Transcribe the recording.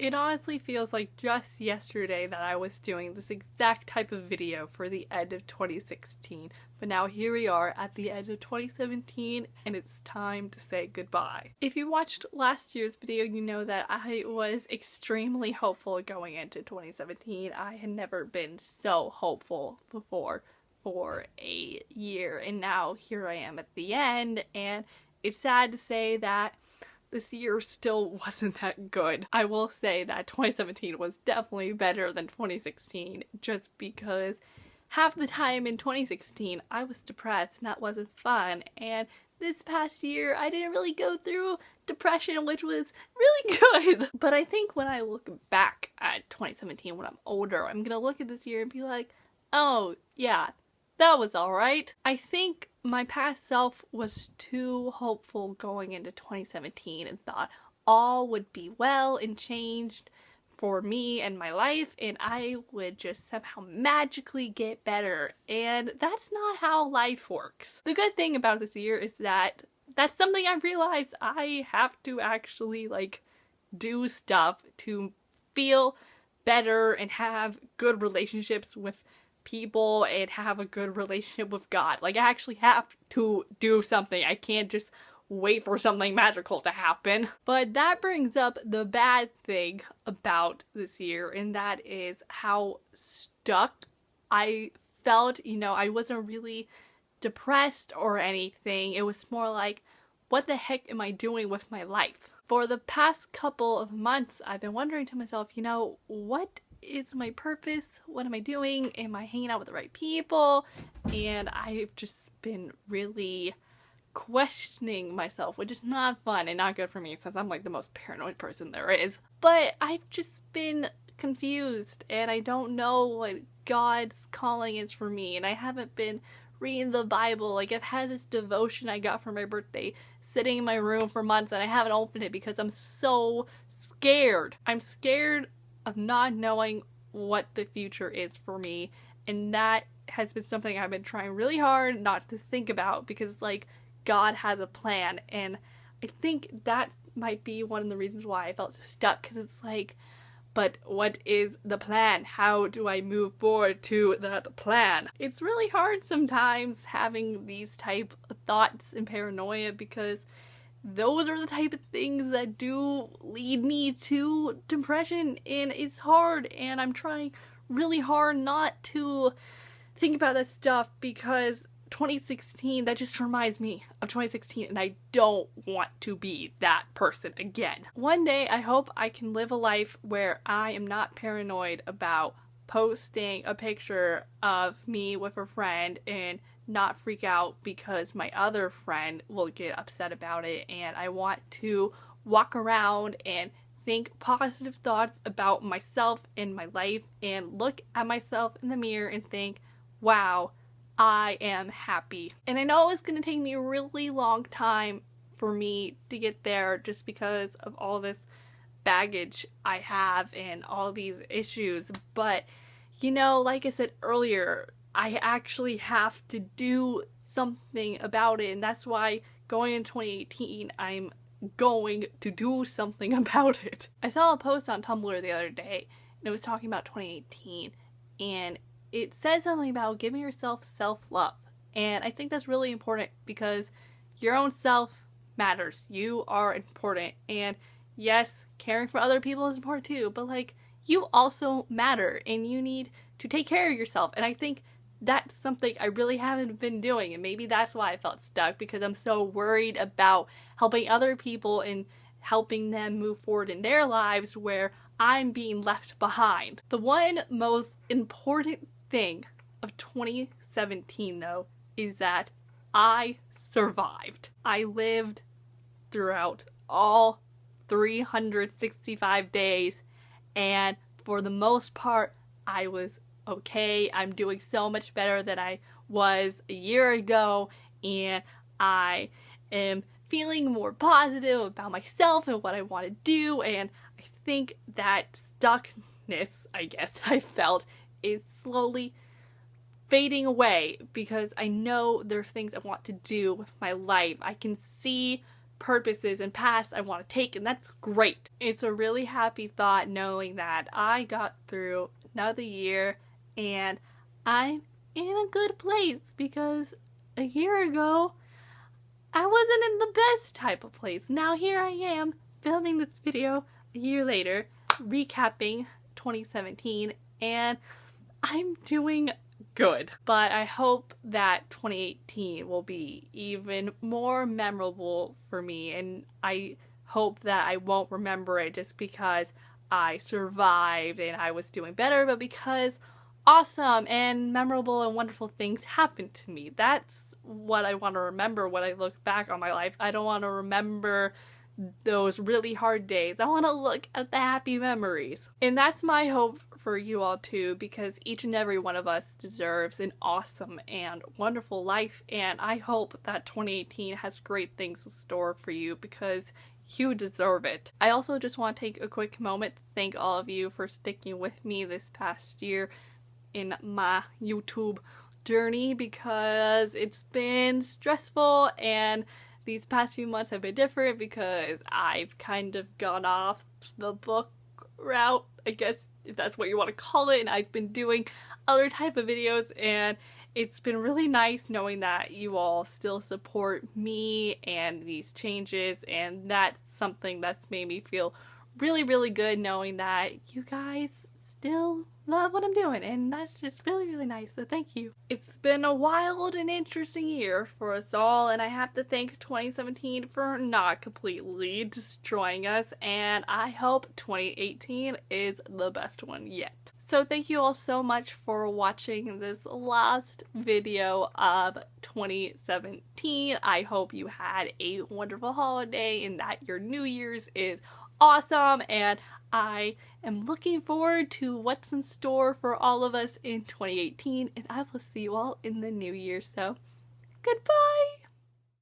It honestly feels like just yesterday that I was doing this exact type of video for the end of 2016, but now here we are at the end of 2017 and it's time to say goodbye. If you watched last year's video, you know that I was extremely hopeful going into 2017. I had never been so hopeful before for a year, and now here I am at the end, and it's sad to say that this year still wasn't that good. I will say that 2017 was definitely better than 2016 just because half the time in 2016 I was depressed and that wasn't fun, and this past year I didn't really go through depression, which was really good. But I think when I look back at 2017 when I'm older, I'm gonna look at this year and be like, oh yeah, that was alright. I think my past self was too hopeful going into 2017 and thought all would be well and changed for me and my life and I would just somehow magically get better, and that's not how life works. The good thing about this year is that that's something I realized I have to actually do stuff to feel better and have good relationships with people and have a good relationship with God. I actually have to do something. I can't just wait for something magical to happen. But that brings up the bad thing about this year, and that is how stuck I felt. I wasn't really depressed or anything. It was more like, what the heck am I doing with my life? For the past couple of months, I've been wondering to myself, what is my purpose? What am I doing? Am I hanging out with the right people? And I've just been really questioning myself, which is not fun and not good for me since I'm the most paranoid person there is. But I've just been confused and I don't know what God's calling is for me, and I haven't been reading the Bible. I've had this devotion I got for my birthday sitting in my room for months and I haven't opened it because I'm so scared. I'm scared of not knowing what the future is for me, and that has been something I've been trying really hard not to think about because God has a plan, and I think that might be one of the reasons why I felt so stuck, because it's but what is the plan? How do I move forward to that plan? It's really hard sometimes having these type of thoughts and paranoia because those are the type of things that do lead me to depression, and it's hard, and I'm trying really hard not to think about that stuff because 2016, that just reminds me of 2016 and I don't want to be that person again. One day I hope I can live a life where I am not paranoid about posting a picture of me with a friend and not freak out because my other friend will get upset about it, and I want to walk around and think positive thoughts about myself and my life and look at myself in the mirror and think, wow, I am happy. And I know it's gonna take me a really long time for me to get there just because of all this baggage I have and all these issues, but like I said earlier, I actually have to do something about it, and that's why going in 2018 I'm going to do something about it. I saw a post on Tumblr the other day and it was talking about 2018 and it said something about giving yourself self-love, and I think that's really important because your own self matters. You are important, and yes, caring for other people is important too, but you also matter and you need to take care of yourself, and I think that's something I really haven't been doing, and maybe that's why I felt stuck, because I'm so worried about helping other people and helping them move forward in their lives where I'm being left behind. The one most important thing of 2017 though is that I survived. I lived throughout all 365 days, and for the most part I was okay. I'm doing so much better than I was a year ago, and I am feeling more positive about myself and what I want to do, and I think that stuckness, I guess, I felt is slowly fading away because I know there's things I want to do with my life. I can see purposes and paths I want to take, and that's great. It's a really happy thought knowing that I got through another year and I'm in a good place, because a year ago I wasn't in the best type of place. Now here I am filming this video a year later, recapping 2017, and I'm doing good. But I hope that 2018 will be even more memorable for me, and I hope that I won't remember it just because I survived and I was doing better, but because awesome and memorable and wonderful things happened to me. That's what I want to remember when I look back on my life. I don't want to remember those really hard days. I want to look at the happy memories. And that's my hope for you all too, because each and every one of us deserves an awesome and wonderful life, and I hope that 2018 has great things in store for you, because you deserve it. I also just want to take a quick moment to thank all of you for sticking with me this past year in my YouTube journey, because it's been stressful and these past few months have been different because I've kind of gone off the book route, I guess, if that's what you want to call it, and I've been doing other type of videos, and it's been really nice knowing that you all still support me and these changes, and that's something that's made me feel really, really good, knowing that you guys still love what I'm doing, and that's just really, really nice, so thank you. It's been a wild and interesting year for us all, and I have to thank 2017 for not completely destroying us, and I hope 2018 is the best one yet. So thank you all so much for watching this last video of 2017. I hope you had a wonderful holiday and that your New Year's is awesome, and I am looking forward to what's in store for all of us in 2018, and I will see you all in the new year, so goodbye!